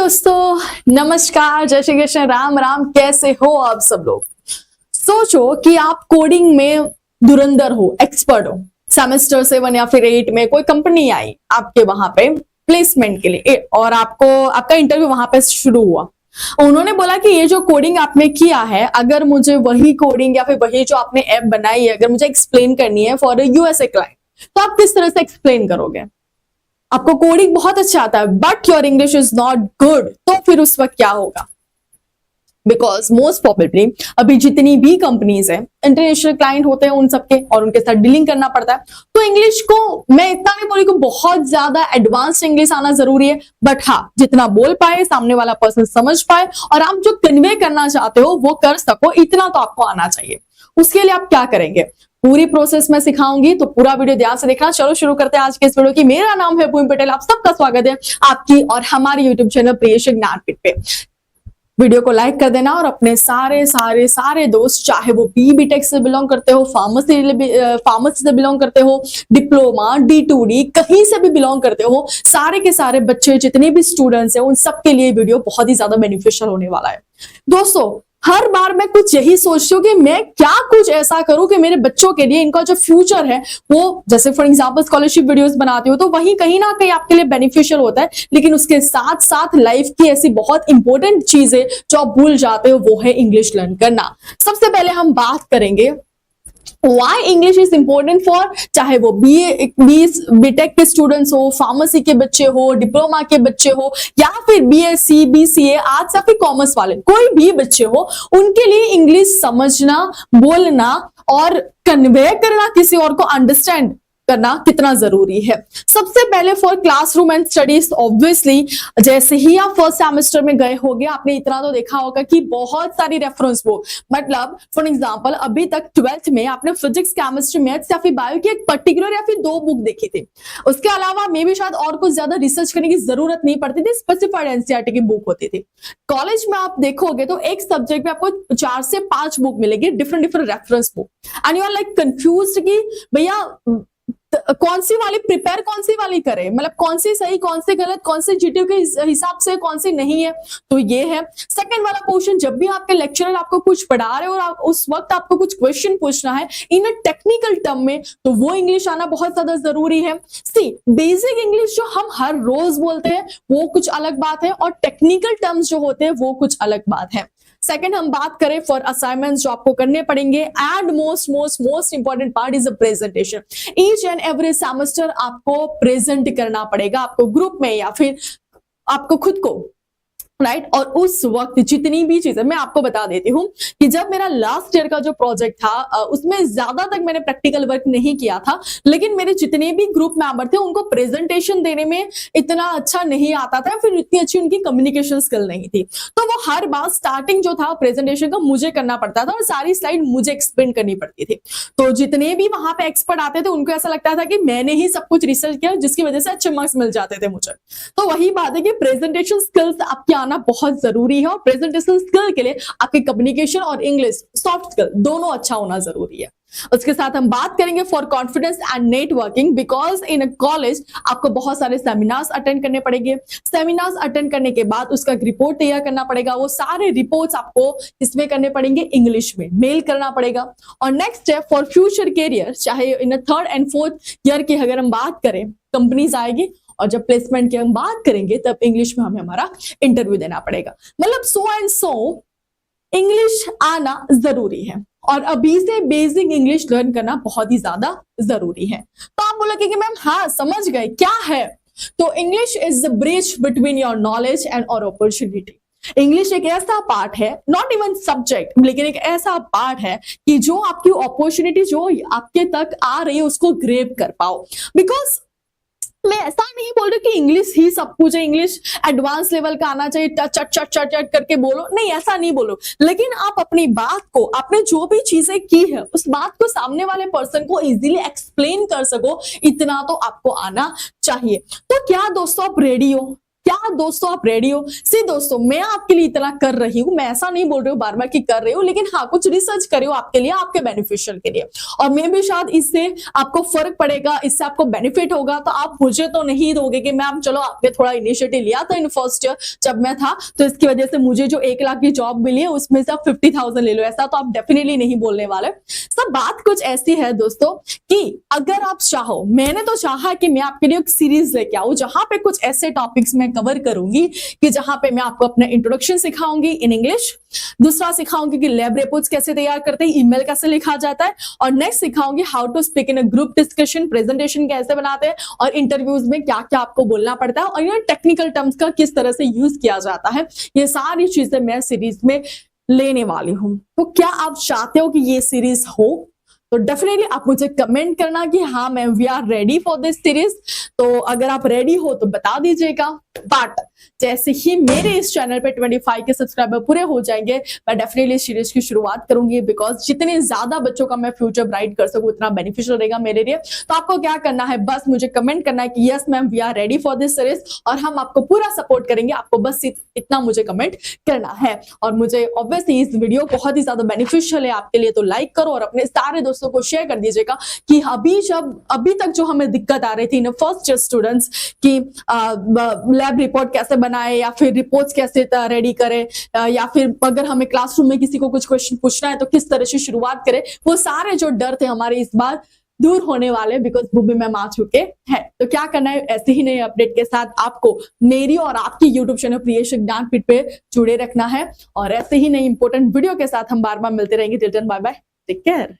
दोस्तों, नमस्कार, जय श्री कृष्ण, राम राम। कैसे हो आप सब लोग। सोचो कि आप कोडिंग में धुरंधर हो, एक्सपर्ट हो। सेमेस्टर 7 या फिर 8 में कोई कंपनी आई आपके वहां पे प्लेसमेंट के लिए और आपका इंटरव्यू वहां पे शुरू हुआ। उन्होंने बोला कि ये जो कोडिंग आपने किया है, अगर मुझे वही कोडिंग या फिर वही जो आपने ऐप बनाई है, अगर मुझे एक्सप्लेन करनी है फॉर यूएसए क्लाइंट, तो आप किस तरह से एक्सप्लेन करोगे। आपको कोडिंग बहुत अच्छा आता है but your English is not good, तो फिर उस वक्त क्या होगा। बिकॉज मोस्ट प्रोबेबली अभी जितनी भी कंपनीज है, इंटरनेशनल क्लाइंट होते हैं उन सबके, और उनके साथ डीलिंग करना पड़ता है। तो इंग्लिश को मैं इतना नहीं बोली कि बहुत ज्यादा एडवांस इंग्लिश आना जरूरी है, बट हाँ, जितना बोल पाए, सामने वाला पर्सन समझ पाए और आप जो कन्वे करना चाहते हो वो कर सको, इतना तो आपको आना चाहिए। उसके लिए आप क्या करेंगे, पूरी प्रोसेस में सिखाऊंगी, तो पूरा वीडियो ध्यान से देखना। चलो शुरू करते हैं आज के इस वीडियो की। मेरा नाम है भूमि पटेल, आप सबका स्वागत है आपकी और हमारे यूट्यूब चैनल प्रियेश ज्ञानपीठ पे। वीडियो को लाइक कर देना और अपने सारे दोस्त, चाहे वो बीटेक से बिलोंग करते हो, फार्मेसी से बिलोंग करते हो, डिप्लोमा, D2D, कहीं से भी बिलोंग करते हो, सारे के सारे बच्चे, जितने भी स्टूडेंट्स हैं, उन सबके लिए वीडियो बहुत ही ज्यादा बेनिफिशियल होने वाला है। दोस्तों, हर बार मैं कुछ यही सोचती हूँ कि मैं क्या कुछ ऐसा करूं कि मेरे बच्चों के लिए, इनका जो फ्यूचर है वो, जैसे फॉर एग्जांपल स्कॉलरशिप वीडियोस बनाती हूँ तो वही कहीं ना कहीं आपके लिए बेनिफिशियल होता है, लेकिन उसके साथ साथ लाइफ की ऐसी बहुत इंपॉर्टेंट चीजें जो आप भूल जाते हो, वो है इंग्लिश लर्न करना। सबसे पहले हम बात करेंगे why English is important for, चाहे वो बीटेक के स्टूडेंट्स हो, फार्मेसी के बच्चे हो, डिप्लोमा के बच्चे हो, या फिर BSc, BCA, आर्ट्स या फिर कॉमर्स वाले, कोई भी बच्चे हो, उनके लिए इंग्लिश समझना, बोलना और कन्वे करना, किसी और को अंडरस्टैंड करना कितना जरूरी है। सबसे पहले for classroom and studies, obviously जैसे ही आप फर्स्ट सेमेस्टर में गए होंगे, आपने इतना तो देखा होगा कि बहुत सारी रेफरेंस बुक, मतलब फॉर एग्जांपल अभी तक 12th में आपने फिजिक्स, केमिस्ट्री, मैथ्स या फिर बायो की एक पर्टिकुलर या फिर 2 बुक देखी थी। उसके अलावा मे भी शायद और कुछ ज्यादा रिसर्च करने की जरूरत नहीं पड़ती थी, स्पेसिफाइड एनसीईआरटी की बुक होती थी। कॉलेज में आप देखोगे तो एक सब्जेक्ट में आपको 4 से 5 बुक मिलेगी, different reference book, and you are like confused कि भैया कौन सी वाली प्रिपेयर, कौन सी वाली करें, मतलब कौन सी सही, कौन सी गलत, कौन सी जीटीयू के हिसाब से, कौन सी नहीं है। तो ये है सेकंड वाला क्वेश्चन। जब भी आपके लेक्चरर आपको कुछ पढ़ा रहे हो और उस वक्त आपको कुछ क्वेश्चन पूछना है इन अ टेक्निकल टर्म में, तो वो इंग्लिश आना बहुत ज्यादा जरूरी है। सी, बेसिक इंग्लिश जो हम हर रोज बोलते हैं वो कुछ अलग बात है, और टेक्निकल टर्म्स जो होते हैं वो कुछ अलग बात है। सेकंड, हम बात करें फॉर असाइनमेंट्स जो आपको करने पड़ेंगे, and most important part is a presentation. Each and every semester आपको प्रेजेंट करना पड़ेगा, आपको ग्रुप में या फिर आपको खुद को, राइट। और उस वक्त जितनी भी चीजें, मैं आपको बता देती हूँ कि जब मेरा लास्ट ईयर का जो प्रोजेक्ट था उसमें ज्यादा तक मैंने प्रैक्टिकल वर्क नहीं किया था, लेकिन मेरे जितने भी ग्रुप मेंबर थे उनको प्रेजेंटेशन देने में इतना अच्छा नहीं आता था, फिर इतनी अच्छी उनकी कम्युनिकेशन स्किल नहीं थी। तो वो हर बार स्टार्टिंग जो था प्रेजेंटेशन का मुझे करना पड़ता था और सारी स्लाइड मुझे एक्सप्लेन करनी पड़ती थी। तो जितने भी वहां पे एक्सपर्ट आते थे उनको ऐसा लगता था कि मैंने ही सब कुछ रिसर्च किया, जिसकी वजह से अच्छे मार्क्स मिल जाते थे मुझे। तो वही बात है कि प्रेजेंटेशन स्किल्स आपकी आना बहुत जरूरी है, और प्रेजेंटेशन स्किल के लिए आपकी कम्युनिकेशन और इंग्लिश सॉफ्ट स्किल दोनों अच्छा होना जरूरी है। उसके साथ हम बात करेंगे for confidence and networking, because in a college आपको बहुत सारे सेमिनार्स अटेंड करने पड़ेंगे। सेमिनार्स अटेंड करने के बाद उसका रिपोर्ट तैयार करना पड़ेगा, वो सारे रिपोर्ट्स आपको इसमें करने पड़ेंगे, इंग्लिश में मेल करना पड़ेगा। और नेक्स्ट है फॉर फ्यूचर कैरियर, चाहे इन 3rd and 4th ईयर की अगर हम बात करें, कंपनीज आएगी और जब प्लेसमेंट की हम बात करेंगे तब इंग्लिश में हमें हमारा इंटरव्यू देना पड़ेगा। मतलब सो एंड सो इंग्लिश आना जरूरी है, और अभी से बेसिक इंग्लिश लर्न करना बहुत ही ज्यादा जरूरी है। तो आप बोलोगे कि मैम हाँ समझ गए, क्या है? तो English is the bridge between your knowledge and और अपॉर्चुनिटी। इंग्लिश एक ऐसा पार्ट है, नॉट इवन सब्जेक्ट, लेकिन एक ऐसा पार्ट है कि जो आपकी अपॉर्चुनिटी जो आपके तक आ रही है उसको ग्रैब कर पाओ। बिकॉज मैं ऐसा नहीं बोल रही कि इंग्लिश ही सब कुछ है, इंग्लिश एडवांस लेवल का आना चाहिए, चट चट चट चट करके बोलो, नहीं ऐसा नहीं बोलो, लेकिन आप अपनी बात को, आपने जो भी चीजें की है उस बात को सामने वाले पर्सन को इजीली एक्सप्लेन कर सको, इतना तो आपको आना चाहिए। तो क्या दोस्तों आप रेडी हो? क्या दोस्तों आप रेडी हो? सी दोस्तों, मैं आपके लिए इतना कर रही हूँ, मैं ऐसा नहीं बोल रही हूँ बार बार कि कर रही हूँ, लेकिन हाँ कुछ रिसर्च करी हो आपके लिए, आपके बेनिफिशियल के लिए, और मे भी शायद इससे आपको फर्क पड़ेगा, इससे आपको बेनिफिट होगा। तो आप मुझे तो नहीं दोगे कि मैम चलो आपने थोड़ा इनिशिएटिव लिया था इन फर्स्ट ईयर जब मैं था, तो इसकी वजह से मुझे जो 1 लाख की जॉब मिली है उसमें से आप 50,000 ले लो, ऐसा तो आप डेफिनेटली नहीं बोलने वाले। सब बात कुछ ऐसी है दोस्तों कि अगर आप चाहो, मैंने तो चाहा कि मैं आपके लिए एक सीरीज लेके आऊं जहां पे कुछ ऐसे टॉपिक्स मैं कवर करूंगी कि जहां पे मैं आपको अपना इंट्रोडक्शन सिखाऊंगी इन इंग्लिश, दूसरा सिखाऊंगी कि लैब रिपोर्ट्स कैसे तैयार करते हैं, ईमेल कैसे लिखा जाता है, और नेक्स्ट सिखाऊंगी how to speak in a group discussion, presentation कैसे बनाते हैं, और इंटरव्यूज में क्या क्या आपको बोलना पड़ता है, और ये टेक्निकल टर्म्स का किस तरह से यूज किया जाता है। ये सारी चीजें मैं सीरीज में लेने वाली हूं। तो क्या आप चाहते हो कि ये सीरीज हो? तो डेफिनेटली आप मुझे कमेंट करना कि हाँ ma'am we are ready for this series. तो अगर आप रेडी हो तो बता दीजिएगा। बट जैसे ही मेरे इस चैनल पे 25 के सब्सक्राइबर पूरे हो जाएंगे, मैं डेफिनेटली इस सीरीज की शुरुआत करूंगी, बिकॉज जितने ज्यादा बच्चों का मैं फ्यूचर ब्राइट कर सकूं उतना बेनिफिशियल रहेगा मेरे लिए। तो आपको क्या करना है, बस मुझे कमेंट करना है कि yes ma'am we are ready for this series, और हम आपको पूरा सपोर्ट करेंगे। आपको बस इतना मुझे कमेंट करना है। और मुझे ऑब्वियसली इस वीडियो बहुत ही ज्यादा बेनिफिशियल है आपके लिए, तो लाइक करो और अपने सारे दोस्तों को शेयर कर दीजिएगा कि अभी तक जो हमें दिक्कत आ रही थी ना फर्स्ट ईयर स्टूडेंट्स की, लैब रिपोर्ट कैसे बनाए, या फिर रिपोर्ट्स कैसे रेडी करें, या फिर अगर हमें क्लासरूम में किसी को कुछ क्वेश्चन पूछना है तो किस तरह से शुरुआत करें, वो सारे जो डर थे हमारे इस बार दूर होने वाले, बिकॉज बुबी मैम आ चुके हैं। तो क्या करना है, ऐसे ही नए अपडेट के साथ आपको मेरी और आपकी यूट्यूब चैनल प्रियेश ज्ञानपीठ पे जुड़े रखना है, और ऐसे ही नई इंपॉर्टेंट वीडियो के साथ हम बार बार मिलते रहेंगे। Till then bye bye, take care.